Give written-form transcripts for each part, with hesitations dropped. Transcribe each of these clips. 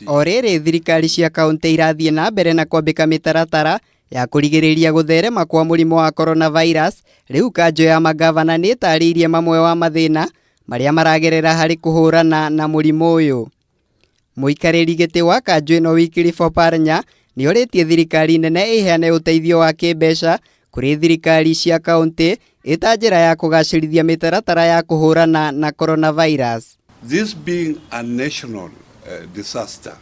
Orere thirikari cia kaunti irathie na mbere na kwambika mitaratara ya kurigiriria gutherema kwa murimo wa coronavirus. Riu kanjo ya magavana ni tariirie mamwe wa mathina maria maragerera hari kuhurana na murimo uyu. Muikariri giti wa kanjo ino Wycliffe Oparanya ni oritie thirikari nene iheane uteithio wa kibeca kuri thirikari cia kaunti ita njira ya kugacirithia mitaratara ya kuhurana na coronavirus. This being a national disaster,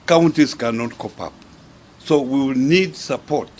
counties cannot cope up. So we will need support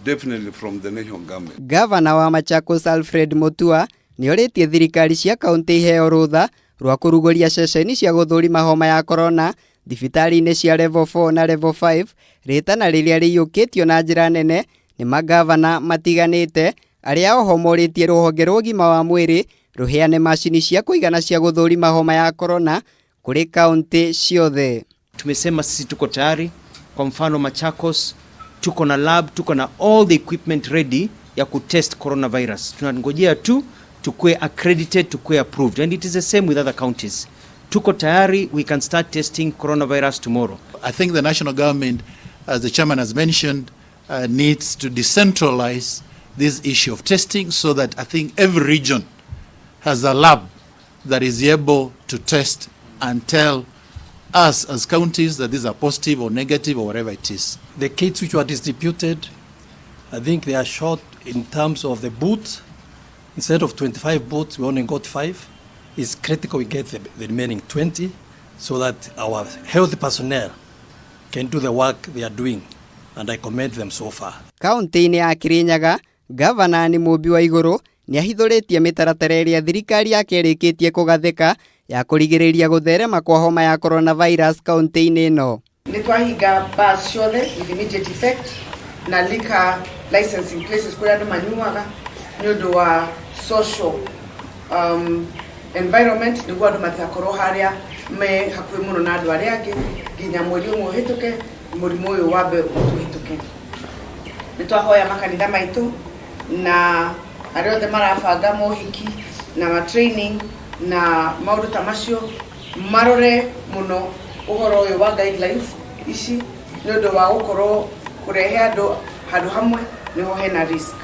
definitely from the national government. Governor wa Machakos Alfred Mutua ni oritie thirikari cia kaunti iheo rutha rwa kuruguria ceceni cia guthurima homa ya corona thibitari-ini cia level 4 na level 5 ritana riria riyukitio na njira nene ni magavana matiganite aria oho moritie ruhonge rwa ũgima wa mwiri ruheane macini cia kuigana cia guthurima homa ya corona kuri kaunti ciothe. Tumesema sisi tuko tayari. Kwa mfano Machakos tuko na lab, tuko na all the equipment ready ya kutest coronavirus. Tunangojea tu tukue accredited, tukue approved, and it is the same with other counties. Tuko tayari, we can start testing coronavirus tomorrow. I think the national government, as the chairman has mentioned, needs to decentralize this issue of testing so that I think every region has a lab that is able to test and tell us as counties that these are positive or negative or whatever it is. The kits which were distributed, I think they are short in terms of the booths. Instead of 25 booths, we only got 5. It's critical we get the remaining 20 so that our health personnel can do the work they are doing, and I commend them so far. Kaunti-ini ya Kirinyaga, Governor ni Mumbi wa Iguru ni ahithuritie mitaratara iria thirikari yake irikitie kugathika ya kurigiriria gutherema kwa homa ya coronavirus kaunti-ini ino. Ni twahinga bars ciothe with immediate effect na liquor licensing places kuria andu manyuaga ni undu wa social environment niguo andu matakorwo haria me hakuhi muno na andu aria angi nginya mweri umwe uhituke murimu uyu wambe utuhituke. Ni twahoya makanitha maitu na aria othe marabanga mohiki na ma training na maundu ta macio marore muno uhoro uyu wa guidelines ici ni undu wa gukorwo kurehe andu handu hamwe niho hena risk.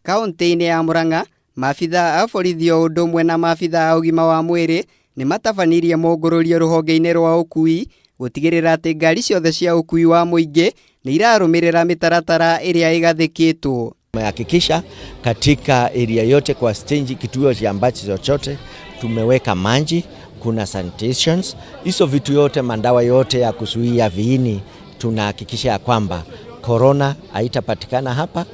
Kaunti-ini ya Murang'a, maabitha a borithi o undu umwe na maabitha a ũgima wa mwĩrĩ ni matabanirie mongorurio ruhonge-ini rwa ukui gutigirira ati ngari ciothe cia ukui wa muingi ni irarumirira mitaratara iria igathikitwo. Tumehakikisha katika area yote kwa stage kituo cha ambacho chochote tumeweka maji, kuna sanitations, hizo vitu yote, mandawa yote ya kuzuia viini, tunahakikisha ya kwamba corona haitapatikana hapa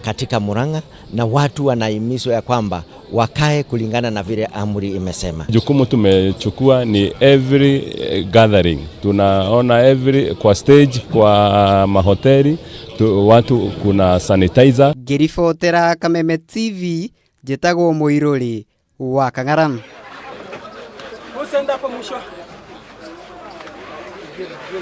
katika Murang'a, na watu wanahimizwa ya kwamba wakae kulingana na vile amri imesema. Jukumu tumechukua ni every gathering. Tunaona kwa stage, kwa mahoteli, watu kuna sanitizer. Ngiribotera Kameme TV, njĩtagwo Muiruri wa Kang'aram.